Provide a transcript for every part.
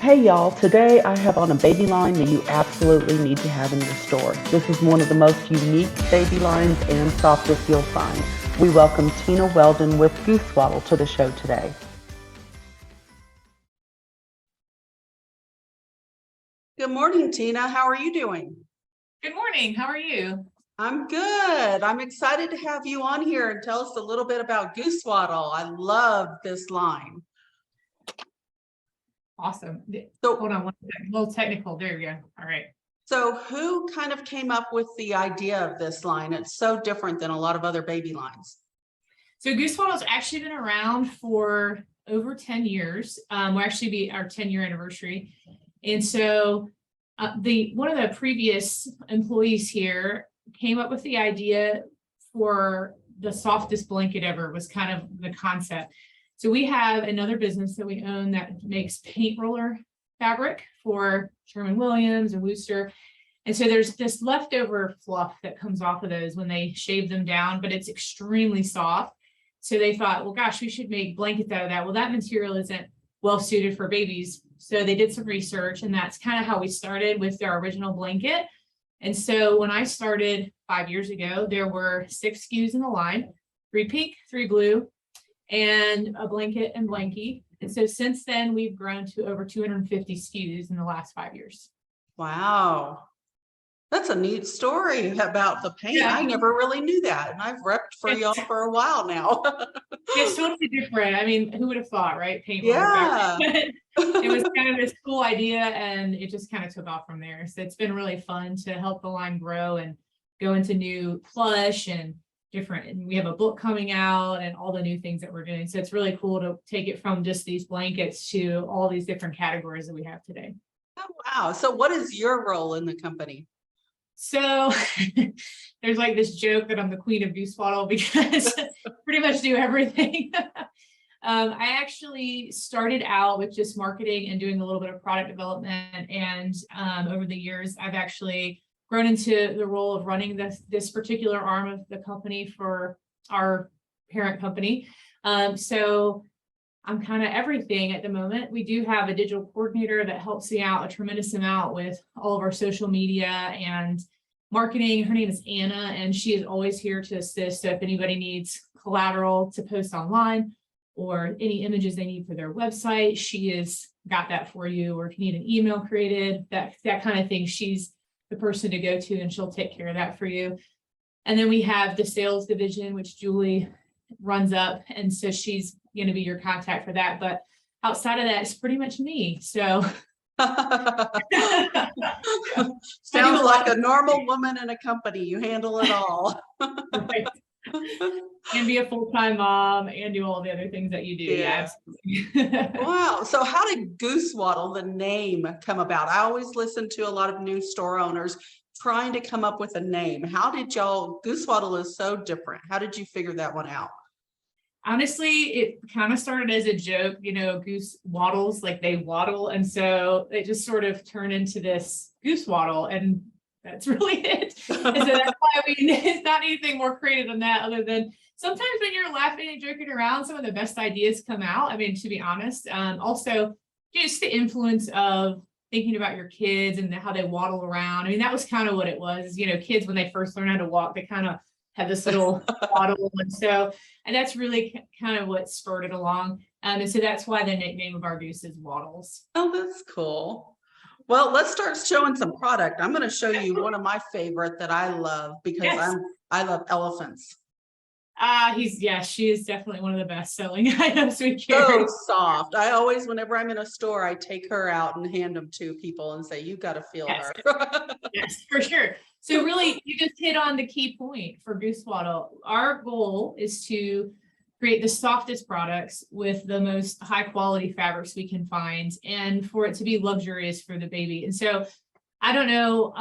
Hey y'all, today I have on a baby line that you absolutely need to have in your store. This is one of the most unique baby lines and softest you'll find. We welcome Tina Weldon with GooseWaddle to the show today. Good morning, Tina. How are you doing? Good morning. How are you? I'm good. I'm excited to have you on here and tell us a little bit about GooseWaddle. I love this line. Awesome. So, hold on one second. A little technical. There we go. All right. So who kind of came up with the idea of this line? It's so different than a lot of other baby lines. So GooseWaddle's actually been around for over 10 years. Will actually be our 10-year anniversary. And so one of the previous employees here came up with the idea for the softest blanket ever was kind of the concept. So we have another business that we own that makes paint roller fabric for Sherwin-Williams and Wooster. And so there's this leftover fluff that comes off of those when they shave them down, but it's extremely soft. So they thought, well, gosh, we should make blankets out of that. Well, that material isn't well suited for babies. So they did some research, and that's kind of how we started with our original blanket. And so when I started 5 years ago, there were 6 SKUs in the line, 3 pink, 3 blue, and a blanket and blankie. And so since then, we've grown to over 250 SKUs in the last 5 years. Wow. That's a neat story about the paint. Yeah. I never really knew that. And I've repped for y'all for a while now. It's totally different. I mean, who would have thought, right? Paint. Yeah. It was kind of this cool idea, and it just kind of took off from there. So it's been really fun to help the line grow and go into new plush and different. And we have a book coming out and all the new things that we're doing. So it's really cool to take it from just these blankets to all these different categories that we have today. Oh, wow. So what is your role in the company? So there's like this joke that I'm the queen of GooseWaddle because I pretty much do everything. I actually started out with just marketing and doing a little bit of product development. And over the years, I've actually grown into the role of running this particular arm of the company for our parent company. So I'm kind of everything at the moment. We do have a digital coordinator that helps me out a tremendous amount with all of our social media and marketing. Her name is Anna, and she is always here to assist. So if anybody needs collateral to post online or any images they need for their website, she has got that for you. Or if you need an email created, that kind of thing, she's the person to go to, and she'll take care of that for you. And then we have the sales division, which Julie runs up, and so she's going to be your contact for that. But outside of that, it's pretty much me. So sounds like a normal woman in a company. You handle it all. Right. And be a full-time mom and do all the other things that you do. Yeah, absolutely. Wow. So how did GooseWaddle, the name, come about? I always listen to a lot of new store owners trying to come up with a name. How did y'all, GooseWaddle is so different. How did you figure that one out? Honestly, it kind of started as a joke, goose waddles, like they waddle. And so it just sort of turned into this GooseWaddle, and that's really it. And so that's why it's not anything more creative than that, other than sometimes when you're laughing and joking around, some of the best ideas come out. I mean, to be honest, also just the influence of thinking about your kids and how they waddle around. I mean, that was kind of what it was. Kids, when they first learn how to walk, they kind of have this little waddle. And that's really kind of what spurred it along. And so that's why the nickname of our goose is Waddles. Oh, that's cool. Well, let's start showing some product. I'm going to show you one of my favorite that I love because I love elephants. She is definitely one of the best selling items we carry. So soft. I always, whenever I'm in a store, I take her out and hand them to people and say, you got to feel her. Yes, for sure. So really, you just hit on the key point for GooseWaddle. Our goal is to create the softest products with the most high quality fabrics we can find, and for it to be luxurious for the baby. And so I don't know,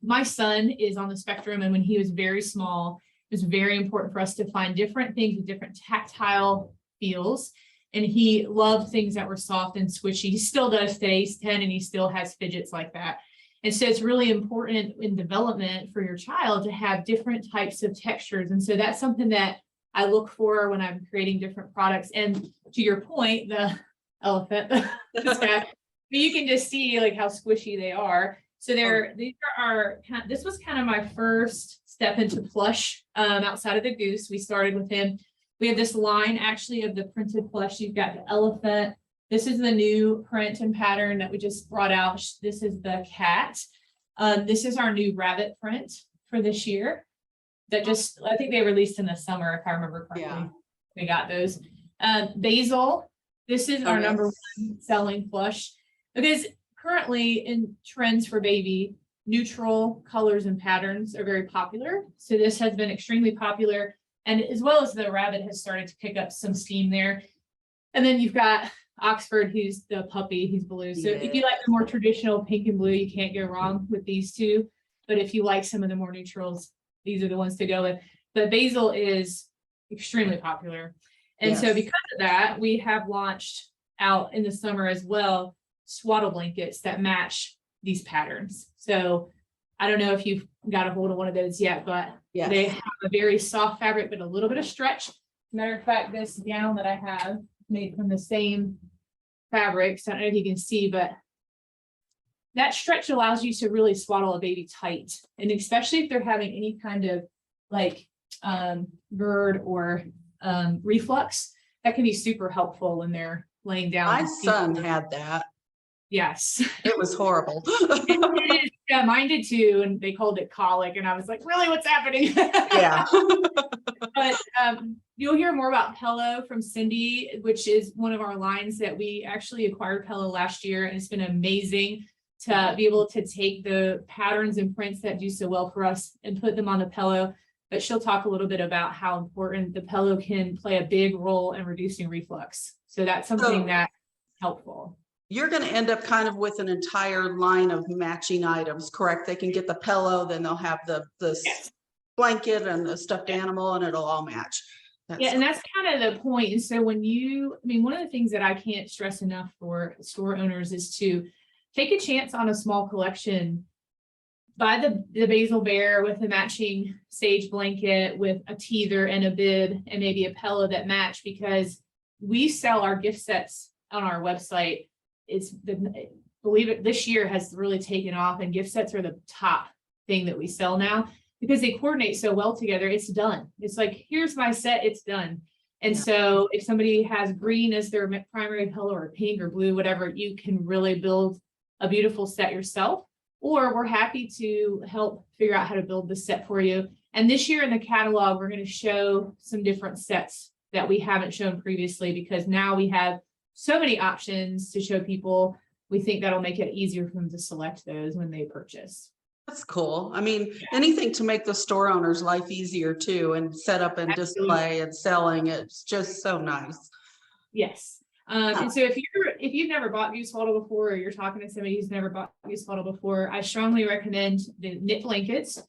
my son is on the spectrum, and when he was very small, it was very important for us to find different things with different tactile feels. And he loved things that were soft and squishy. He still does today. He's 10 and he still has fidgets like that. And so it's really important in development for your child to have different types of textures. And so that's something that I look for when I'm creating different products. And to your point, the elephant, you can just see like how squishy they are. So this was kind of my first step into plush outside of the Goose. We started with him. We have this line actually of the printed plush. You've got the elephant. This is the new print and pattern that we just brought out. This is the cat. This is our new rabbit print for this year. That I think they released in the summer, if I remember correctly. Yeah. We got those. Basil. This is our number one selling plush, because currently in trends for baby, neutral colors and patterns are very popular. So this has been extremely popular, and as well as the rabbit has started to pick up some steam there. And then you've got Oxford, who's the puppy, he's blue. So if you like the more traditional pink and blue, you can't go wrong with these two. But if you like some of the more neutrals, these are the ones to go with. But Basil is extremely popular. And so because of that, we have launched out in the summer as well, swaddle blankets that match these patterns. So I don't know if you've got a hold of one of those yet, but they have a very soft fabric, but a little bit of stretch. Matter of fact, this gown that I have made from the same fabric. So I don't know if you can see, but that stretch allows you to really swaddle a baby tight. And especially if they're having any kind of like GERD or reflux, that can be super helpful when they're laying down. My son had that. Yes. It was horrible. Yeah, mine did too. And they called it colic. And I was like, really, what's happening? Yeah. But you'll hear more about Pello from Cindy, which is one of our lines that we actually acquired Pello last year. And it's been amazing to be able to take the patterns and prints that do so well for us and put them on the Pello. But she'll talk a little bit about how important the Pello can play a big role in reducing reflux. So that's something that's helpful. You're going to end up kind of with an entire line of matching items, correct? They can get the Pello, then they'll have the blanket and the stuffed animal, and it'll all match. And that's kind of the point. And so one of the things that I can't stress enough for store owners is to take a chance on a small collection. Buy the Basil Bear with a matching sage blanket with a teether and a bib and maybe a Pello that match, because we sell our gift sets on our website. Believe it, this year has really taken off, and gift sets are the top thing that we sell now because they coordinate so well together. It's done. It's like, here's my set, it's done. And so if somebody has green as their primary color or pink or blue, whatever, you can really build a beautiful set yourself, or we're happy to help figure out how to build the set for you. And this year in the catalog, we're going to show some different sets that we haven't shown previously, because now we have so many options to show people. We think that'll make it easier for them to select those when they purchase. That's cool. I mean, anything to make the store owner's life easier too, and set up and display and selling. It's just so nice. Yes. And so if you've never bought GooseWaddle before, or you're talking to somebody who's never bought GooseWaddle before, I strongly recommend the knit blankets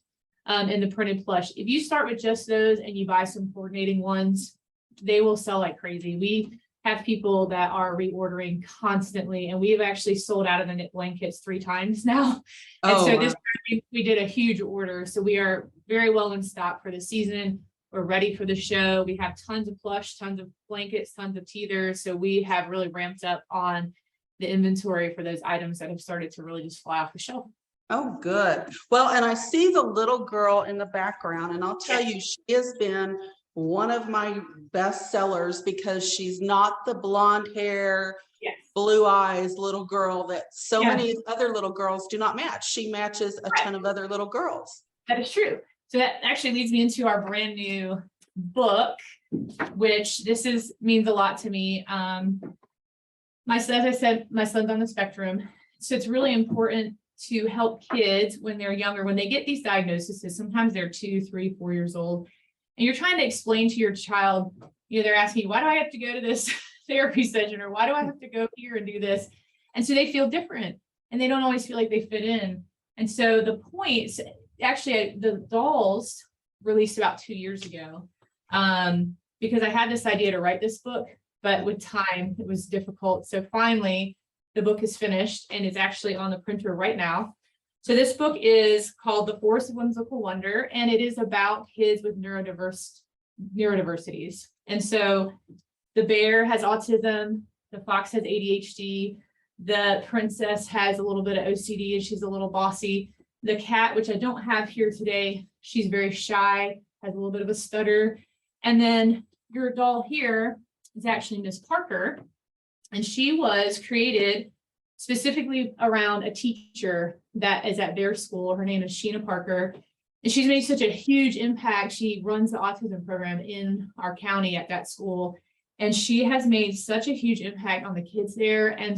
and the printed plush. If you start with just those and you buy some coordinating ones, they will sell like crazy. We have people that are reordering constantly, and we have actually sold out of the knit blankets 3 times now. And so this time we did a huge order. So we are very well in stock for the season. We're ready for the show. We have tons of plush, tons of blankets, tons of teethers. So we have really ramped up on the inventory for those items that have started to really just fly off the shelf. Oh, good. Well, and I see the little girl in the background, and I'll tell you, she has been one of my best sellers because she's not the blonde hair, blue eyes little girl that so many other little girls do not match. She matches a ton of other little girls. That is true. So that actually leads me into our brand new book, which means a lot to me. My son, as I said, my son's on the spectrum. So it's really important to help kids when they're younger, when they get these diagnoses. Sometimes they're 2, 3, 4 years old, and you're trying to explain to your child, they're asking, why do I have to go to this therapy session? Or why do I have to go here and do this? And so they feel different, and they don't always feel like they fit in. And so the points, actually, the dolls released about 2 years ago, because I had this idea to write this book, but with time, it was difficult. So finally, the book is finished and is actually on the printer right now. So this book is called The Force of Whimsical Wonder, and it is about kids with neurodiversities. And so the bear has autism, the fox has ADHD, The princess has a little bit of OCD and she's a little bossy. The cat, which I don't have here today, she's very shy, has a little bit of a stutter. And then your doll here is actually Miss Parker. And she was created specifically around a teacher that is at their school. Her name is Sheena Parker. And she's made such a huge impact. She runs the autism program in our county at that school. And she has made such a huge impact on the kids there. And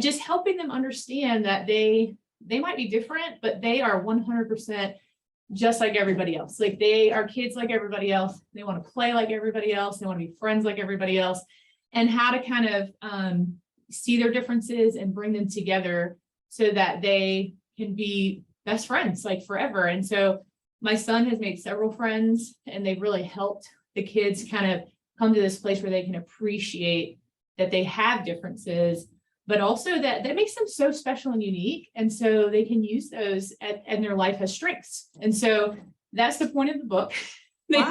just helping them understand that they might be different, but they are 100% just like everybody else. Like they are kids like everybody else. They want to play like everybody else. They want to be friends like everybody else. And how to kind of see their differences and bring them together so that they can be best friends like forever. And so my son has made several friends, and they've really helped the kids kind of come to this place where they can appreciate that they have differences, but also that makes them so special and unique. And so they can use those in their life as strengths. And so that's the point of the book. They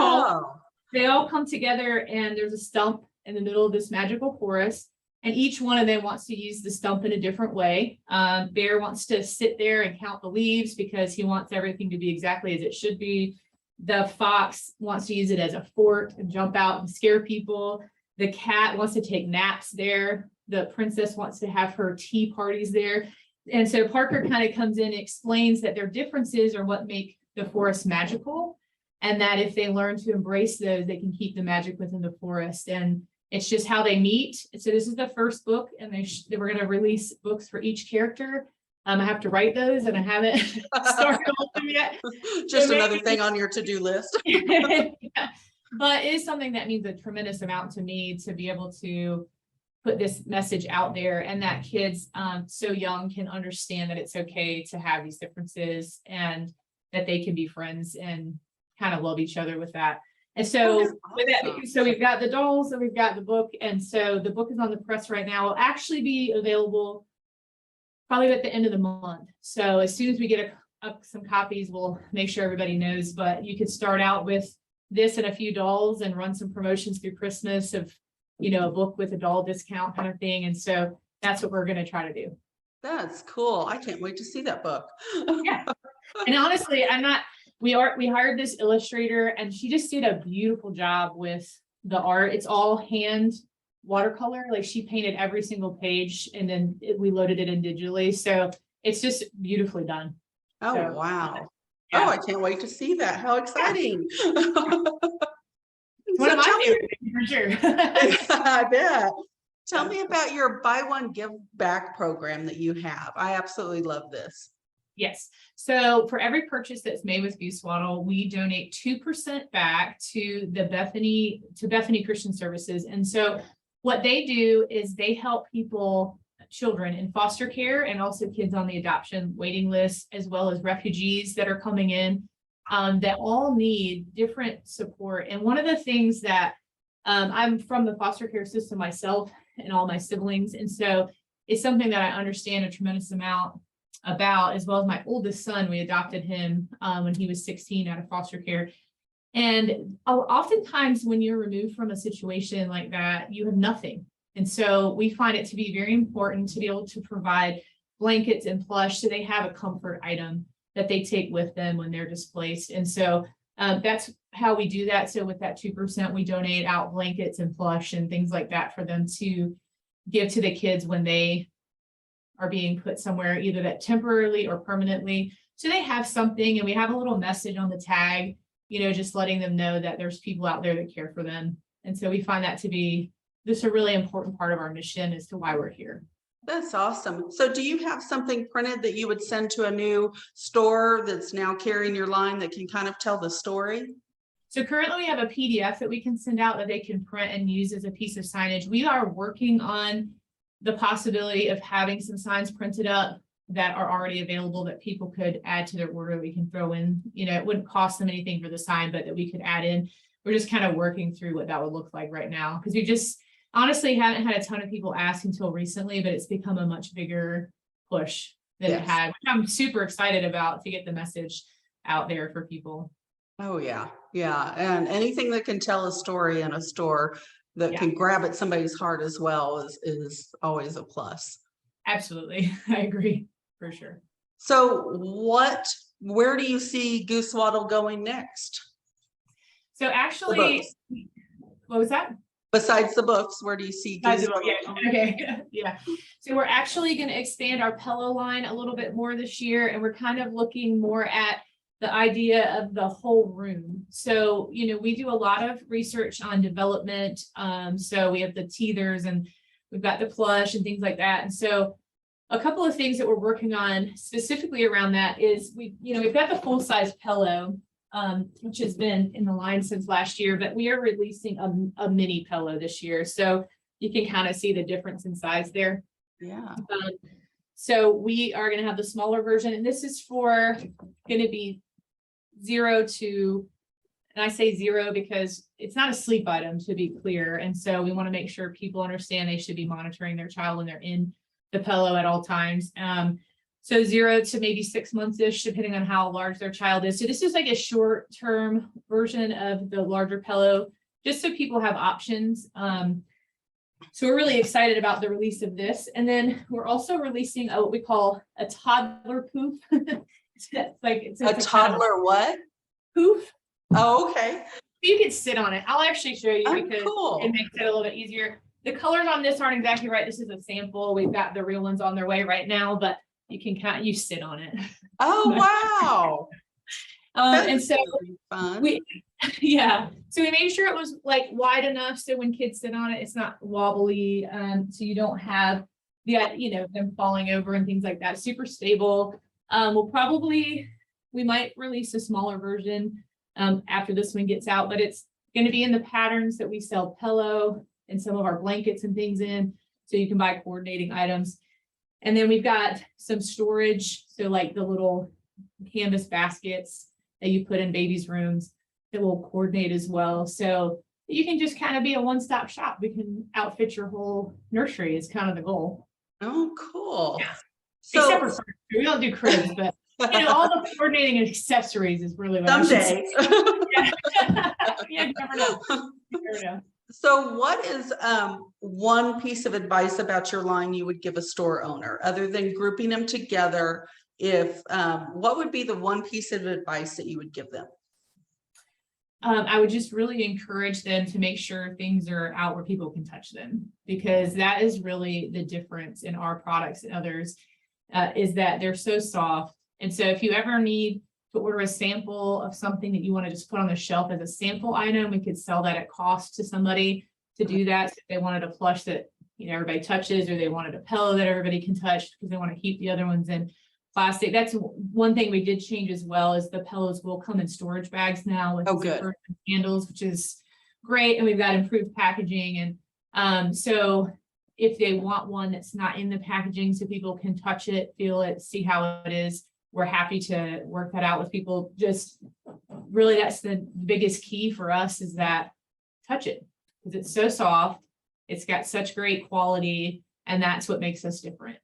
all come together, and there's a stump in the middle of this magical forest. And each one of them wants to use the stump in a different way. Bear wants to sit there and count the leaves because he wants everything to be exactly as it should be. The fox wants to use it as a fort and jump out and scare people. The cat wants to take naps there. The princess wants to have her tea parties there. And so Parker kind of comes in and explains that their differences are what make the forest magical. And that if they learn to embrace those, they can keep the magic within the forest. And it's just how they meet. So this is the first book, and they were going to release books for each character. I have to write those, and I haven't started on them yet. Just so another thing on your to-do list. Yeah. But it is something that means a tremendous amount to me to be able to put this message out there, and that kids so young can understand that it's okay to have these differences and that they can be friends and kind of love each other with that. And so with that, so we've got the dolls and we've got the book. And so the book is on the press right now. It'll actually be available probably at the end of the month. So as soon as we get some copies, we'll make sure everybody knows. But you could start out with this and a few dolls and run some promotions through Christmas of, a book with a doll discount kind of thing. And so that's what we're going to try to do. That's cool. I can't wait to see that book. Yeah. And honestly, we hired this illustrator, and she just did a beautiful job with the art. It's all hand watercolor. Like she painted every single page, and then we loaded it in digitally. So it's just beautifully done. Oh, so, wow. Yeah. Oh, I can't wait to see that. How exciting. It's one of my favorite things for sure. I bet. Tell me about your buy one, give back program that you have. I absolutely love this. Yes. So for every purchase that's made with GooseWaddle, we donate 2% back to Bethany Christian Services. And so what they do is they help children in foster care, and also kids on the adoption waiting list, as well as refugees that are coming in, that all need different support. And one of the things that I'm from the foster care system myself and all my siblings. And so it's something that I understand a tremendous amount about, as well as my oldest son. We adopted him when he was 16 out of foster care. And oftentimes when you're removed from a situation like that, you have nothing. And so we find it to be very important to be able to provide blankets and plush, so they have a comfort item that they take with them when they're displaced. And so that's how we do that. So with that 2%, we donate out blankets and plush and things like that for them to give to the kids when they are being put somewhere, either that temporarily or permanently. So they have something, and we have a little message on the tag, just letting them know that there's people out there that care for them. And so we find that to be just a really important part of our mission as to why we're here. That's awesome. So do you have something printed that you would send to a new store that's now carrying your line that can kind of tell the story? So currently we have a PDF that we can send out that they can print and use as a piece of signage. We are working on the possibility of having some signs printed up that are already available that people could add to their order. We can throw in, it wouldn't cost them anything for the sign, but that we could add in. We're just kind of working through what that would look like right now, because we just honestly haven't had a ton of people ask until recently, but it's become a much bigger push than it had, which I'm super excited about, to get the message out there for people. Oh, yeah. Yeah. And anything that can tell a story in a store that can grab at somebody's heart as well is always a plus. Absolutely. I agree for sure. So where do you see GooseWaddle going next? So actually, what was that? Besides the books, where do you see GooseWaddle? Yeah. Okay. Yeah. So we're actually going to expand our pillow line a little bit more this year, and we're kind of looking more at the idea of the whole room. So, we do a lot of research on development. So we have the teethers and we've got the plush and things like that. And so a couple of things that we're working on specifically around that is we've got the full size pillow, which has been in the line since last year, but we are releasing a mini pillow this year. So you can kind of see the difference in size there. Yeah. So we are going to have the smaller version, and this is going to be 0 to, and I say 0 because it's not a sleep item, to be clear. And so we want to make sure people understand they should be monitoring their child when they're in the pillow at all times. So 0 to maybe 6 months-ish, depending on how large their child is. So this is like a short-term version of the larger pillow, just so people have options. So we're really excited about the release of this. And then we're also releasing what we call a toddler poof. it's a toddler what? Poof. Oh, okay. You can sit on it. I'll actually show you because cool. It makes it a little bit easier. The colors on this aren't exactly right. This is a sample. We've got the real ones on their way right now, but you sit on it. Oh, wow. And so fun. So we made sure it was like wide enough so when kids sit on it, it's not wobbly. So you don't have them falling over and things like that. Super stable. We might release a smaller version after this one gets out, but it's going to be in the patterns that we sell pillow and some of our blankets and things in, so you can buy coordinating items. And then we've got some storage, so like the little canvas baskets that you put in babies' rooms that will coordinate as well. So you can just kind of be a one-stop shop. We can outfit your whole nursery is kind of the goal. Oh, cool. Yeah. So, except for furniture. We don't do cribs, but all the coordinating accessories is really what someday. You never know. You never know. So what is one piece of advice about your line you would give a store owner other than grouping them together? What would be the one piece of advice that you would give them? I would just really encourage them to make sure things are out where people can touch them, because that is really the difference in our products and others, is that they're so soft. And so if you ever need to order a sample of something that you want to just put on the shelf as a sample item, we could sell that at cost to somebody to do that. So if they wanted a plush that everybody touches, or they wanted a pillow that everybody can touch because they want to keep the other ones in plastic. That's one thing we did change as well, is the pillows will come in storage bags now with zippers and handles, which is great. And we've got improved packaging. And so if they want one that's not in the packaging so people can touch it, feel it, see how it is, we're happy to work that out with people. Just really, that's the biggest key for us, is that touch it, because it's so soft. It's got such great quality, and that's what makes us different.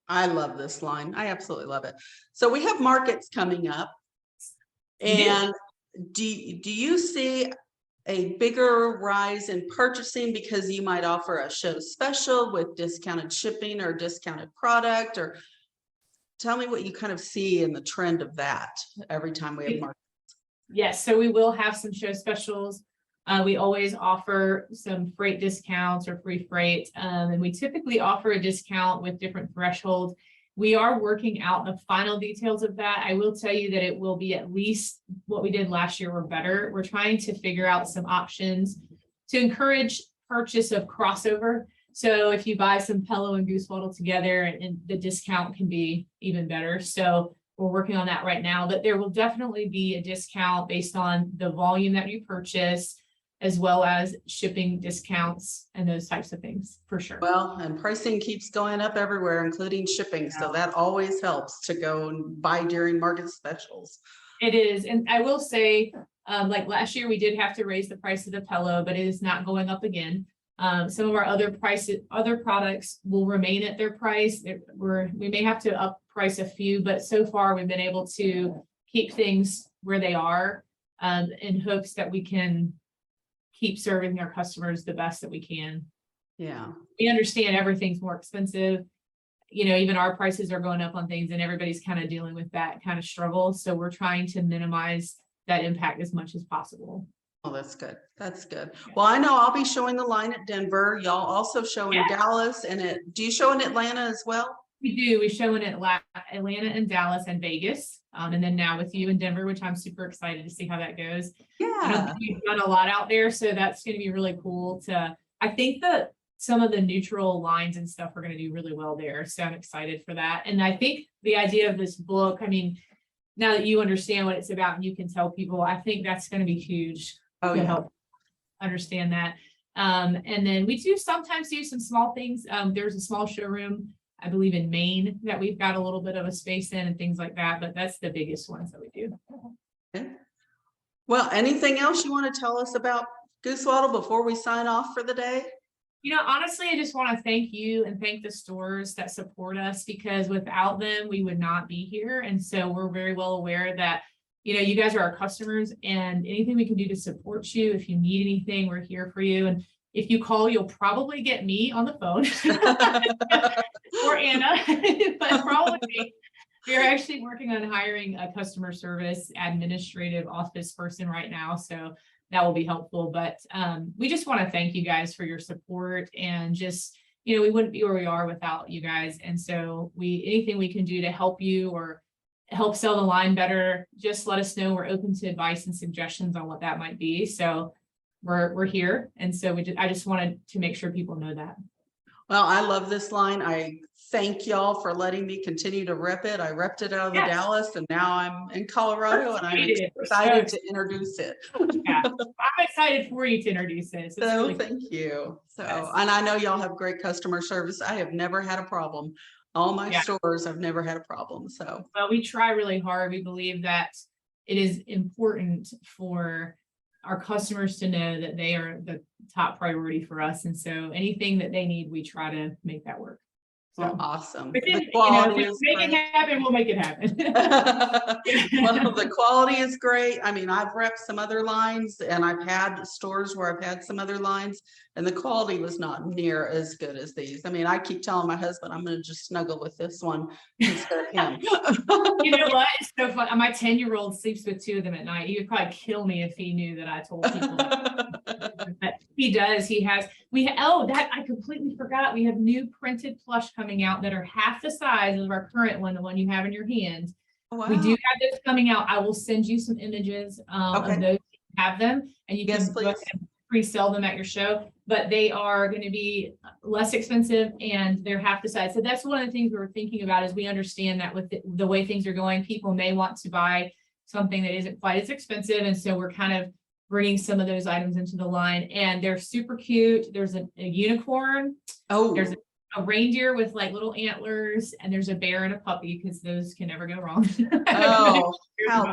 I love this line. I absolutely love it. So we have markets coming up, and do you see a bigger rise in purchasing because you might offer a show special with discounted shipping or discounted product? Or tell me what you kind of see in the trend of that every time we have markets. Yes, so we will have some show specials. We always offer some freight discounts or free freight, and we typically offer a discount with different thresholds. We are working out the final details of that. I will tell you that it will be at least what we did last year or better. We're trying to figure out some options to encourage purchase of crossover. So if you buy some pillow and GooseWaddle together, and the discount can be even better. So we're working on that right now, but there will definitely be a discount based on the volume that you purchase, as well as shipping discounts and those types of things, for sure. Well, and pricing keeps going up everywhere, including shipping. Yeah. So that always helps to go and buy during market specials. It is. And I will say, like last year, we did have to raise the price of the pillow, but it is not going up again. Some of our other products will remain at their price. We may have to up price a few, but so far we've been able to keep things where they are, in hopes that we can keep serving our customers the best that we can. Yeah. We understand everything's more expensive. Even our prices are going up on things, and everybody's kind of dealing with that kind of struggle. So we're trying to minimize that impact as much as possible. Oh, that's good. That's good. Well, I know I'll be showing the line at Denver. Y'all also show in Dallas, and do you show in Atlanta as well? We do. We show in Atlanta and Dallas and Vegas. And then now with you in Denver, which I'm super excited to see how that goes. I don't think we've done a lot out there, so that's going to be really cool I think that some of the neutral lines and stuff are going to do really well there. So I'm excited for that. And I think the idea of this book, I mean, now that you understand what it's about and you can tell people, I think that's going to be huge to help understand that. And then we do sometimes do some small things. There's a small showroom, I believe in Maine, that we've got a little bit of a space in and things like that, but that's the biggest ones that we do. Okay. Well, anything else you want to tell us about GooseWaddle before we sign off for the day? Honestly, I just want to thank you and thank the stores that support us, because without them, we would not be here. And so we're very well aware that, you guys are our customers, and anything we can do to support you. If you need anything, we're here for you. And if you call, you'll probably get me on the phone or Anna, but probably we're actually working on hiring a customer service administrative office person right now. So that will be helpful. But we just want to thank you guys for your support, and just, we wouldn't be where we are without you guys. And so anything we can do to help you or help sell the line better, just let us know. We're open to advice and suggestions on what that might be. So we're here. And so I just wanted to make sure people know that. Well, I love this line. I thank y'all for letting me continue to rep it. I repped it out of the Dallas, and now I'm in Colorado, and I'm excited to introduce it. Yeah, I'm excited for you to introduce it. So really thank you. So, and I know y'all have great customer service. I have never had a problem. All my stores, I've never had a problem. So, well, we try really hard. We believe that it is important for our customers to know that they are the top priority for us. And so anything that they need, we try to make that work. So awesome. If make it happen, we'll make it happen. Well, the quality is great. I mean, I've repped some other lines, and I've had stores where I've had some other lines, and the quality was not near as good as these. I mean, I keep telling my husband, I'm going to just snuggle with this one instead of him. You know what? It's so fun. My 10-year-old sleeps with 2 of them at night. He would probably kill me if he knew that I told people. But he does. I completely forgot. We have new printed plush coming out that are half the size of our current one, the one you have in your hand. Wow. We do have those coming out. I will send you some images of those. Have them, and you can pre-sell them at your show. But they are going to be less expensive, and they're half the size. So that's one of the things we're thinking about. Is we understand that with the way things are going, people may want to buy something that isn't quite as expensive, and so we're kind of bringing some of those items into the line, and they're super cute. There's a unicorn. There's a reindeer with like little antlers, and there's a bear and a puppy, because those can never go wrong. Oh,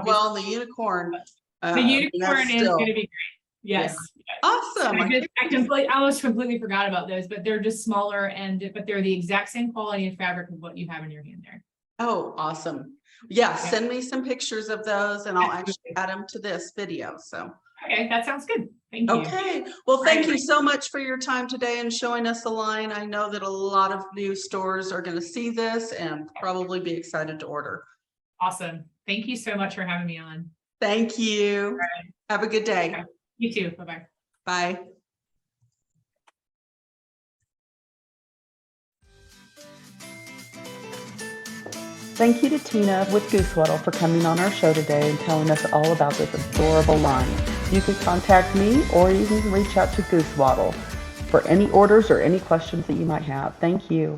well, the unicorn. The unicorn is going to be great. Yes. Awesome. I almost completely forgot about those, but they're just smaller, but they're the exact same quality and fabric of what you have in your hand there. Oh, awesome. Yeah, send me some pictures of those, and I'll actually add them to this video. So. Okay, that sounds good. Thank you. Okay. Well, thank you so much for your time today and showing us the line. I know that a lot of new stores are going to see this and probably be excited to order. Awesome. Thank you so much for having me on. Thank you. Right. Have a good day. Okay. You too. Bye-bye. Bye. Thank you to Tina with GooseWaddle for coming on our show today and telling us all about this adorable line. You can contact me, or you can reach out to GooseWaddle for any orders or any questions that you might have. Thank you.